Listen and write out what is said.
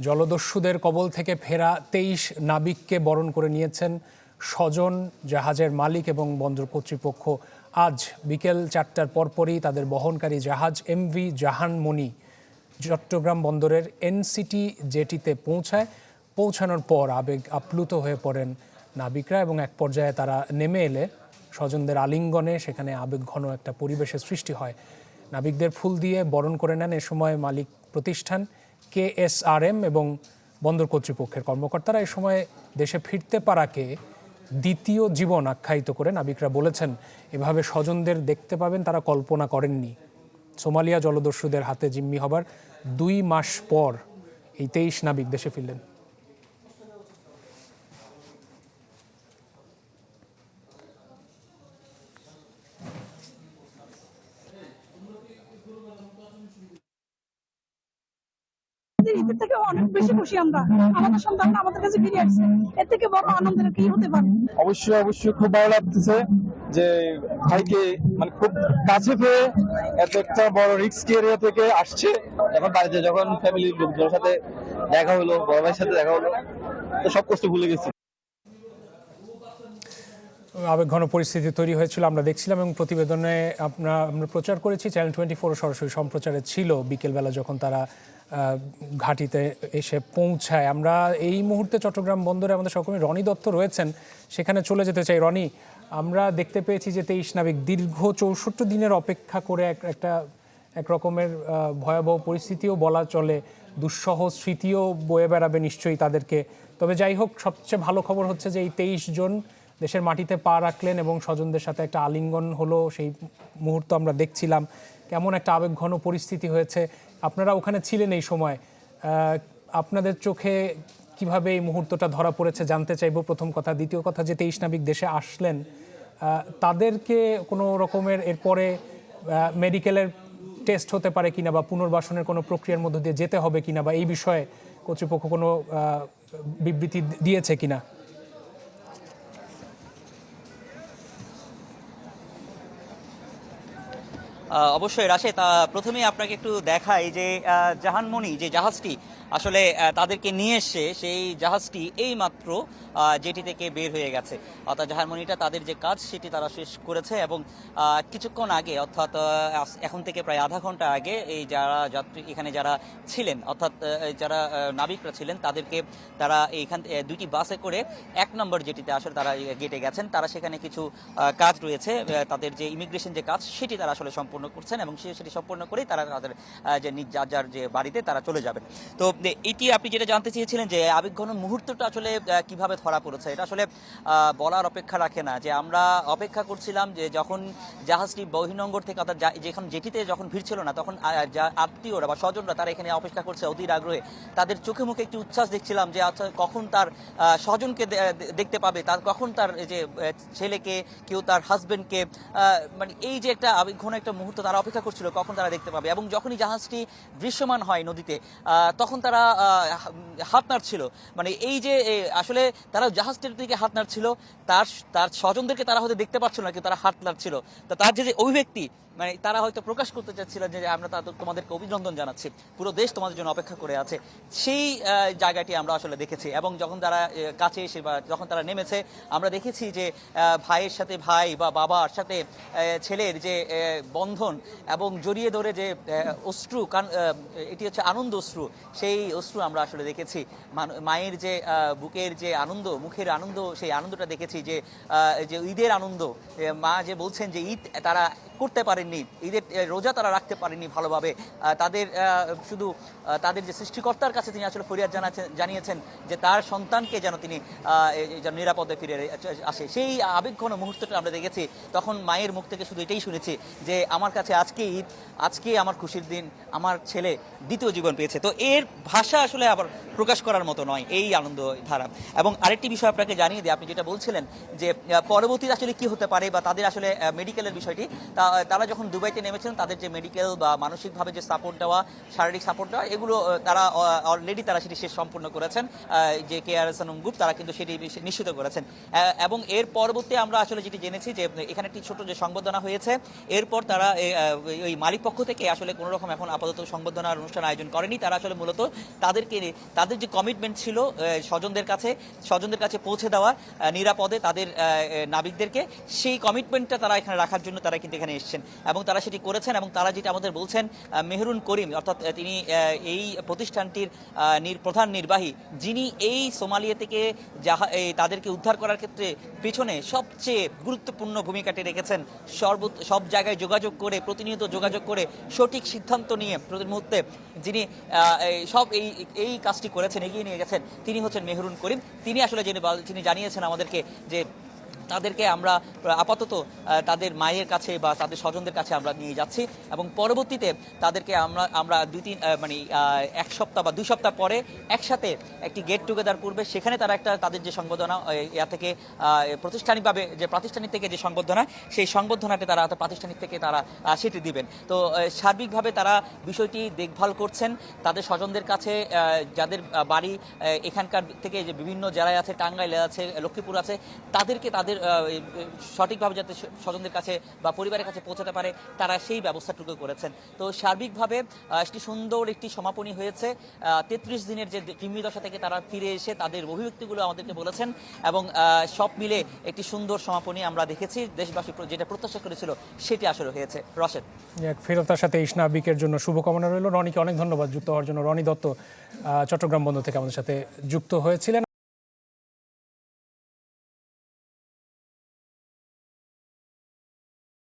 জলদস্যুদের কবল থেকে ফেরা 23 নাবিককে বরণ করে নিয়েছেন স্বজন, জাহাজের মালিক এবং বন্দর কর্তৃপক্ষ। আজ বিকেল 4টার পরপরই তাদের বহনকারী জাহাজ এমভি জাহানমণি চট্টগ্রাম বন্দরের এনসিটি জেটিতে পৌঁছানোর পর আবেগ আপ্লুত হয়ে পড়েন নাবিকরা এবং এক পর্যায়ে তারা নেমে এলে স্বজনদের আলিঙ্গনে সেখানে আবেগঘন একটা পরিবেশের সৃষ্টি হয়। নাবিকদের ফুল দিয়ে বরণ করে নেন এ সময় মালিক প্রতিষ্ঠান KSRM এবং বন্দর কর্তৃপক্ষের কর্মকর্তারা। এ সময় দেশে ফিরতে পারাকে দ্বিতীয় জীবন আখ্যায়িত করে নাবিকরা বলেছেন, এভাবে স্বজনদের দেখতে পাবেন তারা কল্পনা করেননি। সোমালিয়া জলদস্যুদের হাতে জিম্মি হবার 2 মাস পর এই 23 নাবিক দেশে ফিরলেন। ঈদের থেকে অনেক বেশি খুশি আমরা, আমাদের সন্তান আমাদের কাছে ফিরে আসছে, এর থেকে বড় আনন্দের কি হতে পারে। অবশ্যই খুব ভালো লাগতেছে যে ভাইকে মানে খুব কাছে পেয়ে এত একটা বড় রিস্ক এরিয়া থেকে আসছে। এখন বাড়িতে যখন ফ্যামিলির লোকজনের সাথে দেখা হলো, বড় ভাইয়ের সাথে দেখা হলো, তো সব কষ্ট ভুলে গেছি। আবেগঘন পরিস্থিতি তৈরি হয়েছিল, আমরা দেখছিলাম এবং প্রতিবেদনে আমরা প্রচার করেছি। চ্যানেল 24 সরাসরি সম্প্রচারে ছিল বিকেলবেলা যখন তারা ঘাঁটিতে এসে পৌঁছায়। আমরা এই মুহূর্তে চট্টগ্রাম বন্দরে আমাদের সহকর্মী রনি দত্ত রয়েছেন, সেখানে চলে যেতে চাই। রনি, আমরা দেখতে পেয়েছি যে 23 নাবিক দীর্ঘ 64 দিনের অপেক্ষা করে এক রকমের ভয়াবহ পরিস্থিতিও বলা চলে, দুঃসহ স্মৃতিও বয়ে বেড়াবে নিশ্চয়ই তাদেরকে। তবে যাই হোক, সবচেয়ে ভালো খবর হচ্ছে যে এই 23 জন দেশের মাটিতে পা রাখলেন এবং স্বজনদের সাথে একটা আলিঙ্গন হলো, সেই মুহূর্ত আমরা দেখছিলাম। কেমন একটা আবেগঘন পরিস্থিতি হয়েছে, আপনারা ওখানে ছিলেন এই সময়, আপনাদের চোখে কিভাবে এই মুহূর্তটা ধরা পড়েছে জানতে চাইব প্রথম কথা। দ্বিতীয় কথা, যে 23 নাবিক দেশে আসলেন, তাদেরকে কোনো রকমের এরপরে মেডিকেলের টেস্ট হতে পারে কিনা বা পুনর্বাসনের কোনো প্রক্রিয়ার মধ্য দিয়ে যেতে হবে কিনা, বা এই বিষয়ে কর্তৃপক্ষ কোনো বিবৃতি দিয়েছে কিনা? অবশ্যই রাশেদ, প্রথমেই আপনাকে একটু দেখাই যে জাহানমণি যে জাহাজটি আসলে তাদেরকে নিয়ে এসে সেই জাহাজটি এইমাত্র জেটি থেকে বের হয়ে গেছে। অর্থাৎ জাহানমণিটা তাদের যে কাজ সেটি তারা শেষ করেছে এবং কিছুক্ষণ আগে, অর্থাৎ এখন থেকে প্রায় আধা ঘন্টা আগে, এই যারা যাত্রী এখানে যারা ছিলেন, অর্থাৎ যারা নাবিকরা ছিলেন, তাদেরকে তারা এইখান 2টি বাসে করে 1 নম্বর জেটিতে আসলে তারা গেটে গেছেন। তারা সেখানে কিছু কাজ রয়েছে, তাদের যে ইমিগ্রেশন যে কাজ সেটি তারা আসলে সম্পূর্ণ করছেন এবং সেটি সম্পূর্ণ করেই তারা তাদের যে যার যে বাড়িতে তারা চলে যাবেন। তো এটি আপনি যেটা জানতে চেয়েছিলেন যে আবেগঘন মুহূর্তটা আসলে কিভাবে ধরা পড়েছে, এটা আসলে বলার অপেক্ষা রাখে না। যে আমরা অপেক্ষা করছিলাম যে যখন জাহাজটি বহির্নোঙর থেকে, অর্থাৎ যেখানে জেটিতে যখন ভিড়ছিল না, তখন আত্মীয়রা বা স্বজনরা তারা এখানে অপেক্ষা করছে অধীর আগ্রহে। তাদের চোখে মুখে একটি উচ্ছ্বাস দেখছিলাম যে আচ্ছা কখন তার স্বজনকে দেখতে পাবে, তার কখন তার যে ছেলেকে, কেউ তার হাজবেন্ডকে, মানে এই যে একটা আবেগঘন একটা মুহূর্ত তারা অপেক্ষা করছিল কখন তারা দেখতে পাবে। এবং যখনই জাহাজটি দৃশ্যমান হয় নদীতে, তখন তারা হাত নাড়ছিল। মানে এই যে আসলে তারা জাহাজটির দিকে হাত নাড়ছিল, তার স্বজনদেরকে তারা হয়তো দেখতে পাচ্ছিল না, কিন্তু তারা হাত নাড়ছিল। তো তার যে অভিব্যক্তি, মানে তারা হয়তো প্রকাশ করতে চাচ্ছিলেন যে আমরা তোমাদেরকে অভিনন্দন জানাচ্ছি, পুরো দেশ তোমাদের জন্য অপেক্ষা করে আছে, সেই জায়গাটি আমরা আসলে দেখেছি। এবং যখন তারা কাছে এসে বা যখন তারা নেমেছে, আমরা দেখেছি যে ভাইয়ের সাথে ভাই বা বাবার সাথে ছেলের যে বন্ধন এবং জড়িয়ে ধরে যে অশ্রু, এটি হচ্ছে আনন্দ অশ্রু, সেই অশ্রু আমরা আসলে দেখেছি। মায়ের যে বুকের যে আনন্দ, মুখের আনন্দ, সেই আনন্দটা দেখেছি। যে ঈদের আনন্দ, মা যে বলছেন যে ঈদ তারা করতে পারেননি, ঈদের রোজা তারা রাখতে পারেননি ভালোভাবে, তাদের শুধু তাদের যে সৃষ্টিকর্তার কাছে তিনি আসলে ফরিয়াদ জানিয়েছেন যে তার সন্তানকে যেন তিনি নিরাপদে ফিরে আসে। সেই আবেগঘন মুহূর্তটা আমরা দেখেছি। তখন মায়ের মুখ থেকে শুধু এটাই শুনেছি যে আমার কাছে আজকে ঈদ, আজকে আমার খুশির দিন, আমার ছেলে দ্বিতীয় জীবন পেয়েছে। তো এর ভাষা আসলে আবার প্রকাশ করার মতো নয় এই আনন্দ ধারা। এবং আরেকটি বিষয় আপনাকে জানিয়ে দিই, আপনি যেটা বলছিলেন যে পরবর্তীতে আসলে কি হতে পারে বা তাদের আসলে মেডিকেলের বিষয়টি, তারা যখন দুবাইতে নেমেছিলেন তাদের যে মেডিকেল বা মানসিকভাবে যে সাপোর্ট দেওয়া, শারীরিক সাপোর্ট দেওয়া, এগুলো তারা অলরেডি তারা সেটি শেষ সম্পূর্ণ করেছেন। যে KSRM গ্রুপ তারা কিন্তু সেটি নিশ্চিত করেছেন। এবং এর পরবর্তী আমরা আসলে যেটি জেনেছি যে এখানে একটি ছোট যে সংবর্ধনা হয়েছে, এরপর তারা ওই মালিক পক্ষ থেকে আসলে কোনো রকম এখন আপাতত সংবর্ধনার অনুষ্ঠান আয়োজন করেনি। তারা আসলে মূলত তাদেরকে তাদের যে কমিটমেন্ট ছিল স্বজনদের কাছে পৌঁছে দেওয়া নিরাপদে তাদের নাবিকদেরকে, সেই কমিটমেন্টটা তারা এখানে রাখার জন্য তারা কিন্তু এখানে এসেছেন এবং তারা সেটি করেছেন। এবং তারা যেটা আমাদের বলছেন, মেহরুন করিম অর্থাৎ তিনি এই প্রতিষ্ঠানটির প্রধান নির্বাহী, যিনি এই সোমালিয়া থেকে তাদেরকে উদ্ধার করার ক্ষেত্রে পিছনে সবচেয়ে গুরুত্বপূর্ণ ভূমিকাটি রেখেছেন। সব জায়গায় যোগাযোগ করে, প্রতিনিয়ত যোগাযোগ করে সঠিক সিদ্ধান্ত নিয়ে প্রতি মুহূর্তে যিনি এই কাজটি করেছেন, এগিয়ে নিয়ে গেছেন, তিনি হচ্ছেন মেহরুন করিম। তিনি আসলে যিনি জানিয়েছেন আমাদেরকে যে তাদেরকে আমরা আপাতত তাদের মায়ের কাছে বা তাদের স্বজনদের কাছে আমরা নিয়ে যাচ্ছি এবং পরবর্তীতে তাদেরকে আমরা এক সপ্তাহ বা 2 সপ্তাহ পরে একসাথে একটি গেট টুগেদার করবে। সেখানে তারা তাদের যে সংবর্ধনা প্রাতিষ্ঠানিক থেকে যে সংবর্ধনা, সেই সংবর্ধনাতে তারা প্রাতিষ্ঠানিক থেকে তারা সেটি দিবেন। তো সার্বিকভাবে তারা বিষয়টি দেখভাল করছেন তাদের স্বজনদের কাছে, যাদের বাড়ি এখানকার থেকে যে বিভিন্ন জেলায় আছে, টাঙ্গাইলে আছে, লক্ষ্মীপুর আছে, তাদেরকে তাদের সঠিকভাবে যাতে স্বজনদের কাছে বা পরিবারের কাছে পৌঁছাতে পারে তারা সেই ব্যবস্থাটুকু করেছেন। তো সার্বিকভাবে একটি সুন্দর একটি সমাপনী হয়েছে। 33 দিনের যে কৃমি দশা থেকে তারা ফিরে এসে তাদের অভিব্যক্তিগুলো আমাদেরকে বলেছেন এবং সব মিলে একটি সুন্দর সমাপনী আমরা দেখেছি। দেশবাসী যেটা প্রত্যাশা করেছিল সেটি আসলে হয়েছে। রশেদ, ফেরতার সাথে ইসনা বিকের জন্য শুভকামনা রইল। রনিকে অনেক ধন্যবাদ যুক্ত হওয়ার জন্য। রনি দত্ত চট্টগ্রাম বন্দর থেকে আমাদের সাথে যুক্ত হয়েছিলেন।